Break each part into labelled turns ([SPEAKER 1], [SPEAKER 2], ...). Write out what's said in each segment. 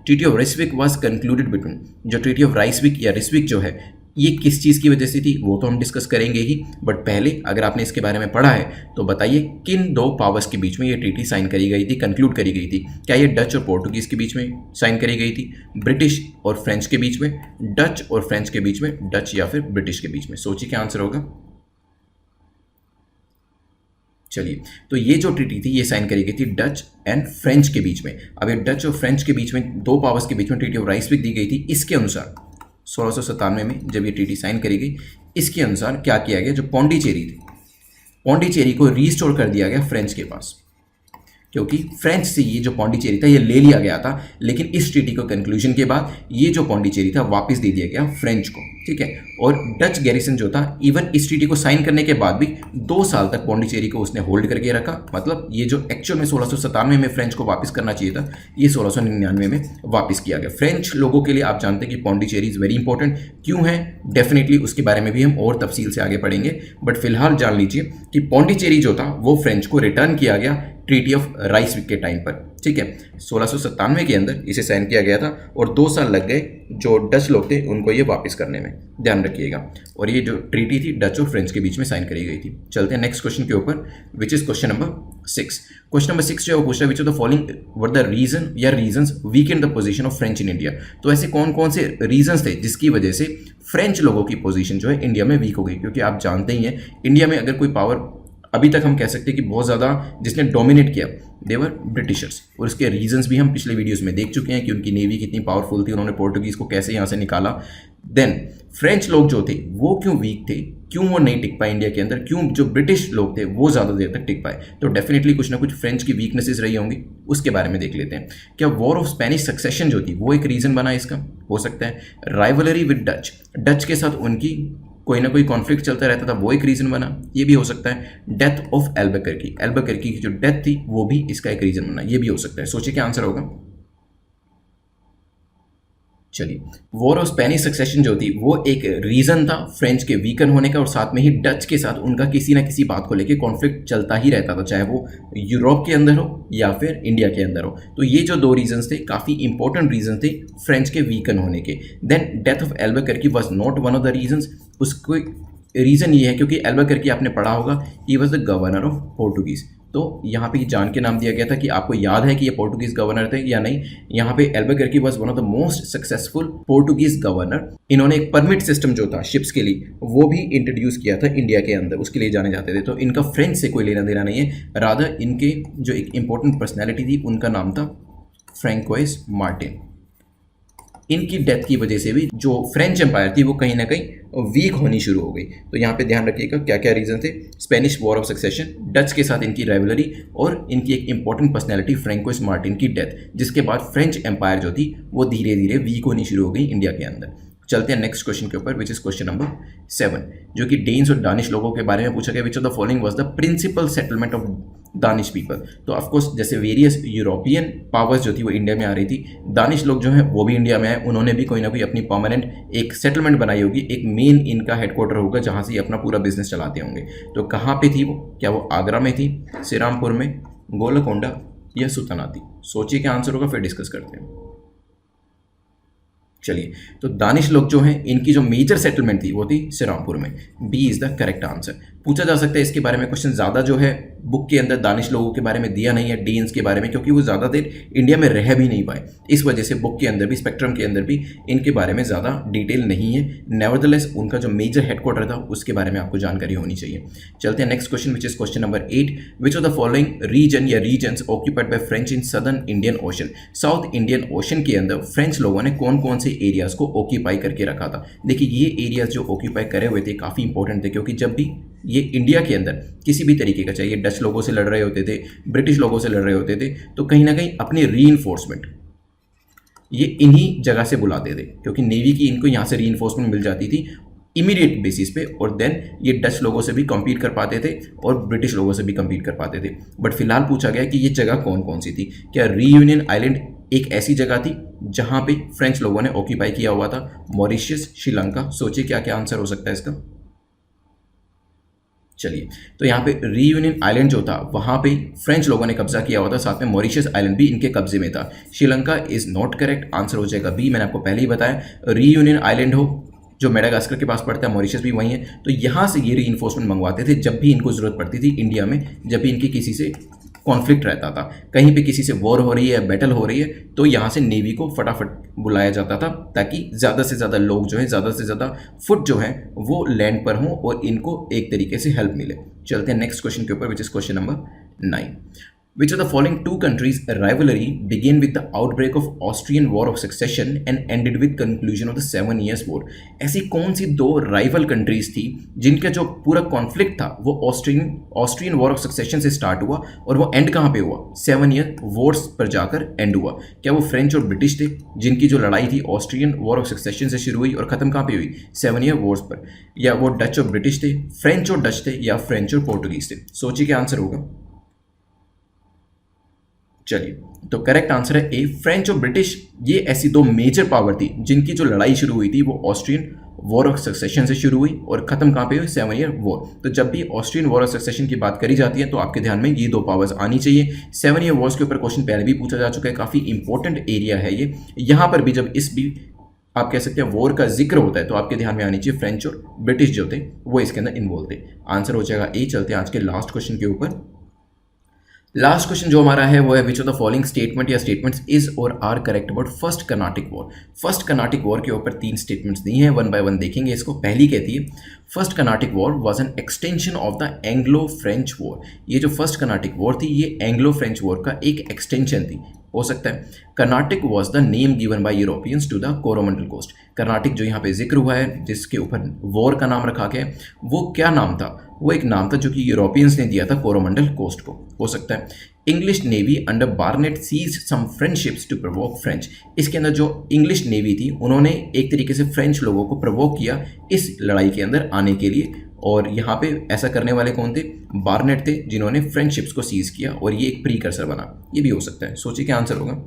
[SPEAKER 1] Treaty of Ryswick was concluded between, जो treaty of Ryswick या Ryswick जो है ये किस चीज़ की वजह से थी वो तो हम डिस्कस करेंगे ही, बट पहले अगर आपने इसके बारे में पढ़ा है तो बताइए किन दो पावर्स के बीच में ये ट्रीटी साइन करी गई थी, कंक्लूड करी गई थी। क्या ये डच और पोर्टुगीज़ के बीच में साइन करी गई थी, ब्रिटिश और फ्रेंच के बीच में, डच और फ्रेंच के बीच में, डच या फिर ब्रिटिश के बीच में? सोचिए क्या आंसर होगा। चलिए, तो ये जो ट्रीटी थी ये साइन करी गई थी डच एंड फ्रेंच के बीच में। अब ये डच और फ्रेंच के बीच में दो पावर्स के बीच में ट्रीटी ऑफ राइसविक दी गई थी। इसके अनुसार 1697 में जब ये ट्रीटी साइन करी गई, इसके अनुसार क्या किया गया, जो पौंडीचेरी थी, पौंडीचेरी को रीस्टोर कर दिया गया फ्रेंच के पास, क्योंकि फ्रेंच से ये जो पौंडीचेरी था ये ले लिया गया था, लेकिन इस ट्रीटी को कंक्लूजन के बाद ये जो पौंडीचेरी था वापस दे दिया गया फ्रेंच को, ठीक है। और डच गैरिसन जो था इवन इस ट्रीटी को साइन करने के बाद भी 2 साल तक पौंडीचेरी को उसने होल्ड करके रखा। मतलब ये जो एक्चुअल में 1697 में फ्रेंच को वापस करना चाहिए था, ये 1699 में वापस किया गया। फ्रेंच लोगों के लिए आप जानते हैं कि पौंडीचेरी इज़ वेरी इंपॉर्टेंट। क्यों है, डेफिनेटली उसके बारे में भी हम और तफसील से आगे पढ़ेंगे, बट फिलहाल जान लीजिए कि पौंडीचेरी जो था वो फ्रेंच को रिटर्न किया गया ट्रीटी ऑफ राइसविक के टाइम पर, ठीक है। 1697 के अंदर इसे साइन किया गया था और 2 साल लग गए जो डच लोग थे उनको ये वापस करने में, ध्यान रखिएगा। और ये जो ट्रीटी थी डच और फ्रेंच के बीच में साइन करी गई थी। चलते हैं नेक्स्ट क्वेश्चन के ऊपर, which is question number 6। Question number 6 जो है वो पूछ रहा है which of the following were the region या regions weakened the position of French in India. तो ऐसे कौन कौन से रीजंस थे जिसकी वजह से फ्रेंच लोगों की पोजीशन जो है इंडिया में वीक हो गई। क्योंकि आप जानते ही हैं इंडिया में अगर कोई पावर अभी तक हम कह सकते हैं कि बहुत ज़्यादा जिसने डोमिनेट किया देवर ब्रिटिशर्स, और इसके रीजंस भी हम पिछले वीडियोस में देख चुके हैं कि उनकी नेवी कितनी पावरफुल थी, उन्होंने पोर्टुगीज़ को कैसे यहाँ से निकाला। देन फ्रेंच लोग जो थे वो क्यों वीक थे, क्यों वो नहीं टिक पाए इंडिया के अंदर, क्यों जो ब्रिटिश लोग थे वो ज़्यादा देर तक टिक पाए। तो डेफिनेटली कुछ ना कुछ फ्रेंच की वीकनेसेस रही होंगी, उसके बारे में देख लेते हैं। क्या वॉर ऑफ स्पेनिश सक्सेशन जो थी वो एक रीज़न बना इसका, हो सकता है। राइवलरी विद डच, डच के साथ उनकी कोई ना कोई कॉन्फ्लिक्ट चलता रहता था, वो एक रीज़न बना, ये भी हो सकता है। डेथ ऑफ एल्बुकर्की, एल्बुकर्की की जो डेथ थी वो भी इसका एक रीज़न बना, ये भी हो सकता है। सोचिए क्या आंसर होगा। चलिए, वॉर ऑफ स्पेनिश सक्सेशन जो थी वो एक रीज़न था फ्रेंच के वीकन होने का, और साथ में ही डच के साथ उनका किसी ना किसी बात को लेकर कॉन्फ्लिक्ट चलता ही रहता था, चाहे वो यूरोप के अंदर हो या फिर इंडिया के अंदर हो। तो ये जो 2 रीजंस थे काफ़ी इंपॉर्टेंट रीजन थे फ्रेंच के वीकन होने के। Then death of Albuquerque was not one of the reasons. उसको रीज़न ये है क्योंकि एल्बुकर्की आपने पढ़ा होगा, he was the governor of Portuguese. तो यहाँ पे जान के नाम दिया गया था कि आपको याद है कि ये पोर्टुगीज गवर्नर थे या नहीं। यहाँ पे एल्बुकर्की was one of the most successful Portuguese governor. इन्होंने एक परमिट सिस्टम जो था शिप्स के लिए वो भी इंट्रोड्यूस किया था इंडिया के अंदर, उसके लिए जाने जाते थे। तो इनका फ्रेंच से कोई लेना देना नहीं है, रादर इनके जो एक इंपॉर्टेंट पर्सनैलिटी थी उनका नाम था फ्रैंकोइस मार्टिन। इनकी डेथ की वजह से भी जो फ्रेंच एम्पायर थी वो कहीं ना कहीं वीक होनी शुरू हो गई। तो यहाँ पे ध्यान रखिएगा क्या क्या रीज़न थे। Spanish war of succession, Dutch के साथ इनकी राइवलरी, और इनकी एक इंपॉर्टेंट पर्सनैलिटी फ्रैंकोइस मार्टिन की डेथ, जिसके बाद फ्रेंच एम्पायर जो थी वो धीरे धीरे वीक होनी शुरू हो गई इंडिया के अंदर। चलते हैं नेक्स्ट क्वेश्चन के ऊपर, विच इज क्वेश्चन नंबर 7, जो कि डेन्स और दानिश लोगों के बारे में पूछा गया। Which of the following was the principal settlement of Danish people. तो ऑफकोर्स जैसे वेरियस यूरोपियन पावर्स जो थी वो इंडिया में आ रही थी, दानिश लोग जो हैं वो भी इंडिया में आए, उन्होंने भी कोई ना कोई अपनी परमानेंट एक सेटलमेंट बनाई होगी, एक मेन इनका हेडक्वार्टर होगा जहाँ से अपना पूरा बिजनेस चलाते होंगे। तो कहाँ पे थी वो, क्या वो आगरा में थी, श्रीरामपुर में, गोलकोंडा या सुल्तानात थी? सोचिए क्या आंसर होगा, फिर डिस्कस करते हैं। चलिए, तो दानिश लोग जो हैं इनकी जो मेजर सेटलमेंट थी वो थी श्रीरामपुर में। B is the correct answer. पूछा जा सकता है इसके बारे में क्वेश्चन, ज़्यादा जो है बुक के अंदर दानिश लोगों के बारे में दिया नहीं है, डेन्स के बारे में, क्योंकि वो ज़्यादा देर इंडिया में रह भी नहीं पाए। इस वजह से बुक के अंदर भी, स्पेक्ट्रम के अंदर भी इनके बारे में ज़्यादा डिटेल नहीं है। नेवरदलेस उनका जो मेजर हेडक्वार्टर था उसके बारे में आपको जानकारी होनी चाहिए। चलते हैं next question, which is question number 8। Which of the following region या regions occupied by French in southern Indian Ocean. South Indian Ocean के अंदर फ्रेंच लोगों ने कौन कौन से एरियाज़ को ऑक्यूपाई करके रखा था। देखिए, ये एरियाज जो ऑक्यूपाई करे हुए थे काफ़ी इंपॉर्टेंट थे, क्योंकि जब भी ये इंडिया के अंदर किसी भी तरीके का, चाहिए डच लोगों से लड़ रहे होते थे, ब्रिटिश लोगों से लड़ रहे होते थे, तो कहीं ना कहीं अपनी रीइंफोर्समेंट ये इन्हीं जगह से बुलाते थे, क्योंकि नेवी की इनको यहाँ से रीइंफोर्समेंट मिल जाती थी इमीडिएट बेसिस पे, और देन ये डच लोगों से भी कम्पीट कर पाते थे और ब्रिटिश लोगों से भी कम्पीट कर पाते थे। बट फिलहाल पूछा गया कि ये जगह कौन कौन सी थी। क्या रीयूनियन आइलैंड एक ऐसी जगह थी जहाँ पे फ्रेंच लोगों ने ऑक्यूपाई किया हुआ था? मॉरिशियस, श्रीलंका? सोचिए क्या क्या आंसर हो सकता है इसका। चलिए, तो यहाँ पे रीयूनियन आइलैंड जो था वहाँ पे फ्रेंच लोगों ने कब्जा किया हुआ था, साथ में मॉरिशस आइलैंड भी इनके कब्जे में था। Sri Lanka is not correct, answer हो जाएगा बी। मैंने आपको पहले ही बताया, रीयूनियन आइलैंड हो जो मेडागास्कर के पास पड़ता है, मॉरिशस भी वहीं है, तो यहाँ से ये री मंगवाते थे जब भी इनको ज़रूरत पड़ती थी इंडिया में, जब भी इनकी किसी से कॉन्फ्लिक्ट रहता था, कहीं पे किसी से वॉर हो रही है, बैटल हो रही है, तो यहाँ से नेवी को फटाफट बुलाया जाता था ताकि ज़्यादा से ज़्यादा लोग जो है, ज़्यादा से ज़्यादा फुट जो है वो लैंड पर हों और इनको एक तरीके से हेल्प मिले। चलते हैं नेक्स्ट क्वेश्चन के ऊपर, which is question number 9। Which of the following two countries' rivalry began with the outbreak of Austrian War of Succession and ended with conclusion of the 7 Years War? ऐसी कौन सी दो rival countries थी जिनका जो पूरा conflict था वो Austrian war of succession से स्टार्ट हुआ और वो एंड कहाँ पे हुआ? 7 ईयर वॉर्स पर जाकर एंड हुआ। क्या वो फ्रेंच और ब्रिटिश थे जिनकी जो लड़ाई थी ऑस्ट्रियन वॉर ऑफ सक्सेशन से शुरू हुई और खत्म कहाँ पे हुई? 7 ईयर वॉर्स पर। या वो डच और ब्रिटिश थे, फ्रेंच और डच थे, या फ्रेंच और पोर्टुगीज थे? सोचिए क्या आंसर होगा। चलिए, तो करेक्ट आंसर है ए, फ्रेंच और ब्रिटिश। ये ऐसी दो मेजर पावर थी जिनकी जो लड़ाई शुरू हुई थी वो ऑस्ट्रियन वॉर ऑफ सक्सेशन से शुरू हुई और खत्म कहाँ पे हुई? 7 ईयर वॉर। तो जब भी ऑस्ट्रियन वॉर ऑफ सक्सेशन की बात करी जाती है तो आपके ध्यान में ये दो पावर्स आनी चाहिए। 7 ईयर वॉर्स के ऊपर क्वेश्चन पहले भी पूछा जा चुका है, काफ़ी इंपॉर्टेंट एरिया है ये। यहाँ पर भी जब इस भी आप कह सकते हैं वॉर का जिक्र होता है तो आपके ध्यान में आनी चाहिए फ्रेंच और ब्रिटिश जो थे वो इसके अंदर इन्वॉल्व थे। आंसर हो जाएगा ए। चलते हैं आज के लास्ट क्वेश्चन के ऊपर। लास्ट क्वेश्चन जो हमारा है वो है which of the following statement या स्टेटमेंट्स इज और are correct about first Carnatic war. First Carnatic war के ऊपर 3 स्टेटमेंट्स दी हैं, वन बाय वन देखेंगे इसको। पहली कहती है first Carnatic war was an extension of the Anglo French war. ये जो फर्स्ट कर्नाटिक वॉर थी ये एंग्लो फ्रेंच वॉर का एक एक्सटेंशन थी। हो सकता है Carnatic was the name given by Europeans to the Coromandel coast. Carnatic जो यहाँ पे जिक्र हुआ है जिसके ऊपर वॉर का नाम रखा गया है वो क्या नाम था? वो एक नाम था जो कि यूरोपियंस ने दिया था कोरोमंडल कोस्ट को। हो सकता है English navy under Barnett seize some French ships to provoke French. इसके अंदर जो इंग्लिश नेवी थी उन्होंने एक तरीके से फ्रेंच लोगों को प्रोवोक किया इस लड़ाई के अंदर आने के लिए, और यहाँ पे ऐसा करने वाले कौन थे? बार्नेट थे जिन्होंने फ्रेंच शिप्स को सीज किया और ये एक प्रीकर्सर बना। ये भी हो सकता है, सोचिए क्या आंसर होगा।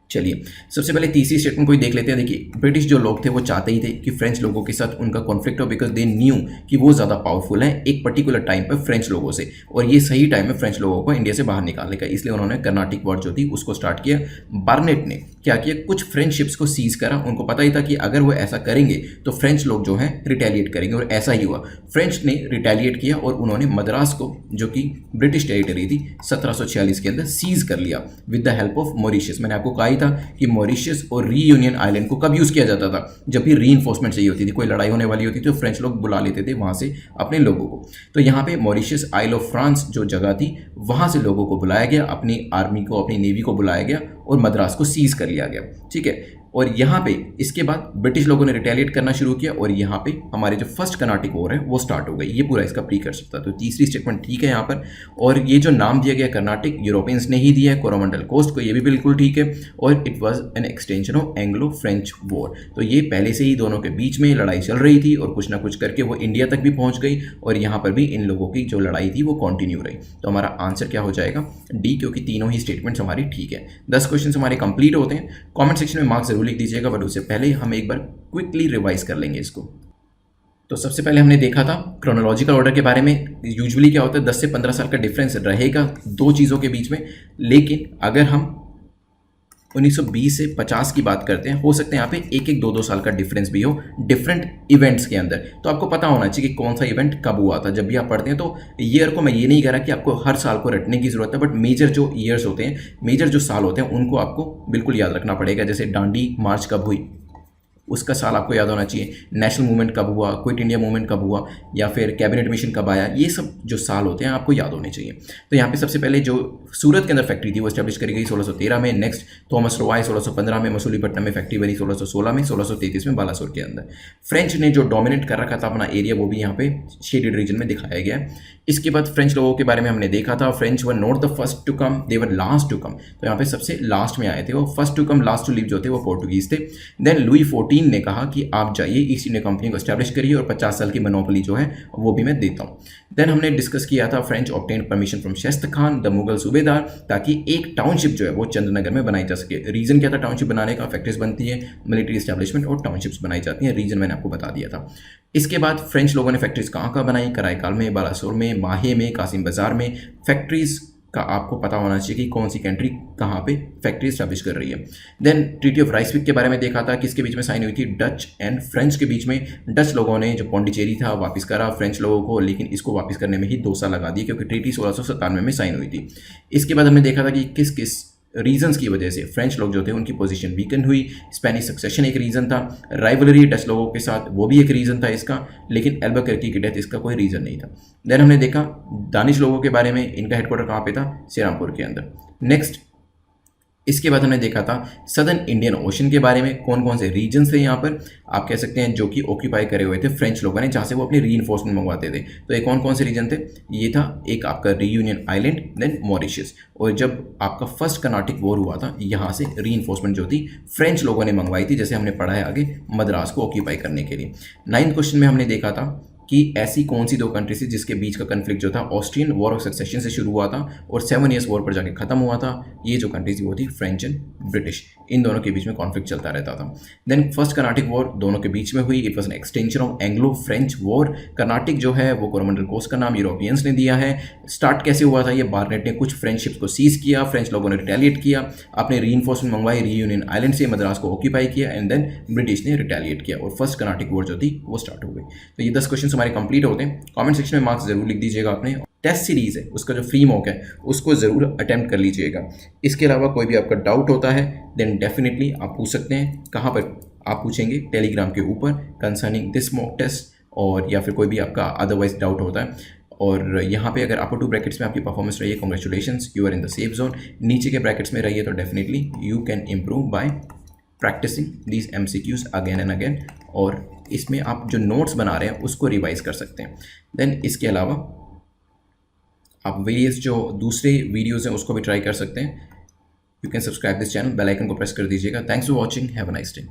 [SPEAKER 1] चलिए, सबसे पहले तीसरी स्टेटमेंट को ही देख लेते हैं। देखिए, ब्रिटिश जो लोग थे वो चाहते ही थे कि फ्रेंच लोगों के साथ उनका कॉन्फ्लिक्ट हो, बिकॉज दे न्यू कि वो ज़्यादा पावरफुल हैं एक पर्टिकुलर टाइम पर फ्रेंच लोगों से, और ये सही टाइम है फ्रेंच लोगों को इंडिया से बाहर निकालने का। इसलिए उन्होंने कर्नाटिक वॉर जो थी उसको स्टार्ट किया। बार्नेट ने क्या किया? कुछ फ्रेंच शिप्स को सीज करा। उनको पता ही था कि अगर वो ऐसा करेंगे तो फ्रेंच लोग जो हैं रिटेलिएट करेंगे, और ऐसा ही हुआ। फ्रेंच ने रिटेलिएट किया और उन्होंने मद्रास को, जो कि ब्रिटिश टेरिटरी थी, 1746 के अंदर सीज कर लिया with the help of Mauritius. मैंने आपको कहा ही था कि मॉरिशस और रीयूनियन आइलैंड को कब यूज़ किया जाता था? जब भी रीइंफोर्समेंट चाहिए होती थी, कोई लड़ाई होने वाली होती थी तो फ्रेंच लोग बुला लेते थे वहाँ से अपने लोगों को। तो यहाँ पे मॉरिशस, आइल ऑफ फ्रांस जो जगह थी वहाँ से लोगों को बुलाया गया, अपनी आर्मी को, अपनी नेवी को बुलाया गया और मद्रास को सीज कर लिया गया। ठीक है, और यहाँ पे इसके बाद ब्रिटिश लोगों ने रिटेलिएट करना शुरू किया और यहाँ पे हमारे जो फर्स्ट कर्नाटिक वॉर है वो स्टार्ट हो गई। ये पूरा इसका प्रीकर्सर था। तो तीसरी स्टेटमेंट ठीक है यहाँ पर। और ये जो नाम दिया गया कर्नाटिक, यूरोपियंस ने ही दिया है कोरोमंडल कोस्ट को, ये भी बिल्कुल ठीक है। और it was an extension of Anglo French war. तो ये पहले से ही दोनों के बीच में लड़ाई चल रही थी और कुछ ना कुछ करके वो इंडिया तक भी पहुँच गई, और यहाँ पर भी इन लोगों की जो लड़ाई थी वो कंटिन्यू रही। तो हमारा आंसर क्या हो जाएगा? डी, क्योंकि तीनों ही स्टेटमेंट्स हमारी ठीक है। 10 क्वेश्चन हमारे कंप्लीट होते हैं। कॉमेंट सेक्शन में मार्क्स जरूर लिख दीजिएगा, बट उससे पहले हम एक बार क्विकली रिवाइज कर लेंगे इसको। तो सबसे पहले हमने देखा था क्रोनोलॉजिकल ऑर्डर के बारे में। यूजुअली क्या होता है, 10 से 15 साल का डिफरेंस रहेगा दो चीज़ों के बीच में, लेकिन अगर हम 1920 से 50 की बात करते हैं, हो सकते हैं यहाँ पे एक 2 साल का डिफरेंस भी हो डिफरेंट इवेंट्स के अंदर। तो आपको पता होना चाहिए कि कौन सा इवेंट कब हुआ था। जब भी आप पढ़ते हैं तो ईयर को मैं ये नहीं कह रहा कि आपको हर साल को रटने की ज़रूरत है, बट मेजर जो ईयर्स होते हैं, मेजर जो साल होते हैं, उनको आपको बिल्कुल याद रखना पड़ेगा। जैसे दांडी मार्च कब हुई उसका साल आपको याद होना चाहिए, नेशनल मूवमेंट कब हुआ, क्विट इंडिया मूवमेंट कब हुआ, या फिर कैबिनेट मिशन कब आया, ये सब जो साल होते हैं आपको याद होने चाहिए। तो यहाँ पे सबसे पहले जो सूरत के अंदर फैक्ट्री थी वो एस्टेब्लिश करी गई 1613 में। नेक्स्ट थॉमस रोवाई 1615 में, मसूलीपट्टनम में फैक्ट्री बनी 1616 में, 1633 में बालासोर के अंदर। फ्रेंच ने जो डोमिनेट कर रखा था अपना एरिया वो भी यहाँ पे शेडेड रीजन में दिखाया गया है। इसके बाद फ्रेंच लोगों के बारे में हमने देखा था, French were not the first to come, they were last to come. तो यहाँ पे सबसे लास्ट में आए थे वो। First to come last to leave जो थे वो पोर्टुगीज थे। देन लुई पुतिन ने कहा कि आप जाइए ईस्ट इंडिया कंपनी को एस्टैब्लिश करिए और 50 साल की मोनोपोली जो है वो भी मैं देता हूँ। देन हमने डिस्कस किया था French obtain permission from Shaista Khan the Mughal subedar, ताकि एक टाउनशिप जो है वो चंद्रनगर में बनाई जा सके। रीजन क्या था टाउनशिप बनाने का? फैक्ट्रीज बनती है, मिलिट्री एस्टैब्लिशमेंट और टाउनशिप्स बनाई जाती हैं। रीजन मैंने आपको बता दिया था। इसके बाद फ्रेंच लोगों ने फैक्ट्रीज कहाँ बनाई? कराईकाल में, बालासोर में, माहे में, कासिम बाजार में। फैक्ट्रीज का आपको पता होना चाहिए कि कौन सी कंट्री कहाँ पे फैक्ट्री स्टैब्लिश कर रही है। देन ट्रीटी ऑफ राइसविक के बारे में देखा था, किसके बीच में साइन हुई थी? डच एंड फ्रेंच के बीच में। डच लोगों ने जो पौंडीचेरी था वापस करा फ्रेंच लोगों को, लेकिन इसको वापस करने में ही 2 साल लगा दिए क्योंकि ट्रीटी 1697 में साइन हुई थी। इसके बाद हमने देखा था कि किस किस रीजंस की वजह से फ्रेंच लोग जो थे उनकी पोजीशन वीकन हुई। स्पेनिश सक्सेशन एक रीज़न था, राइवलरी डच लोगों के साथ वो भी एक रीज़न था इसका, लेकिन एल्बुकर्की की डेथ इसका कोई रीज़न नहीं था। देन हमने देखा दानिश लोगों के बारे में, इनका हेडक्वार्टर कहाँ पे था? सेरामपुर के अंदर। नेक्स्ट इसके बाद हमने देखा था सदर्न इंडियन ओशन के बारे में, कौन कौन से रीजन्स थे यहाँ पर आप कह सकते हैं जो कि ऑक्यूपाई करे हुए थे फ्रेंच लोगों ने, जहाँ से वो अपनी रीइंफोर्समेंट मंगवाते थे। तो ये कौन कौन से रीजन थे? ये था एक आपका रियूनियन आइलैंड, देन मॉरिशस। और जब आपका फर्स्ट कर्नाटिक वॉर हुआ था यहाँ से रीइंफोर्समेंट जो थी फ्रेंच लोगों ने मंगवाई थी, जैसे हमने पढ़ा है आगे मद्रास को ऑक्यूपाई करने के लिए। 9th क्वेश्चन में हमने देखा था कि ऐसी कौन सी 2 कंट्रीज थी जिसके बीच का कन्फ्लिक्ट जो था ऑस्ट्रियन वॉर ऑफ सक्सेशन से शुरू हुआ था और 7 ईयर्स वॉर पर जाके खत्म हुआ था। ये जो कंट्रीज थी वो थी फ्रेंच एंड ब्रिटिश, इन दोनों के बीच में कॉन्फ्लिक्ट चलता रहता था। देन फर्स्ट कर्नाटिक वॉर दोनों के बीच में हुई, it was an extension of Anglo French war. Carnatic जो है वो कोरोमंडल कोस्ट का नाम यूरोपियंस ने दिया है। स्टार्ट कैसे हुआ था? ये बार्नेट ने कुछ फ्रेंच शिप्स को सीज किया, फ्रेंच लोगों ने रिटेलिएट किया, अपने रीइंफोर्समेंट मंगवाई, रीयूनियन आइलैंड से मद्रास को ऑक्यूपाई किया एंड देन ब्रिटिश ने रिटेलिएट किया और फर्स्ट कर्नाटिक वॉर जो थी वो स्टार्ट हो गई। तो ये 10 क्वेश्चन हमारे कंप्लीट होते हैं। कमेंट सेक्शन में मार्क्स जरूर लिख दीजिएगा आपने। टेस्ट सीरीज है उसका जो फ्री मॉक है उसको ज़रूर अटेम्प्ट कर लीजिएगा। इसके अलावा कोई भी आपका डाउट होता है देन डेफिनेटली आप पूछ सकते हैं। कहाँ पर आप पूछेंगे? टेलीग्राम के ऊपर कंसर्निंग दिस मॉक टेस्ट, और या फिर कोई भी आपका अदरवाइज डाउट होता है। और यहाँ पे अगर अपर 2 ब्रैकेट्स में आपकी परफॉर्मेंस रही है, congratulations, you are in the safe zone. नीचे के ब्रैकेट्स में रही है तो definitely you can improve by practicing these MCQs again and again, और इसमें आप जो नोट्स बना रहे हैं उसको रिवाइज कर सकते हैं। देन इसके अलावा आप वेरियस जो दूसरे वीडियोज़ हैं उसको भी ट्राई कर सकते हैं। You can subscribe this channel, bell icon को प्रेस कर दीजिएगा। Thanks for watching, have a nice day.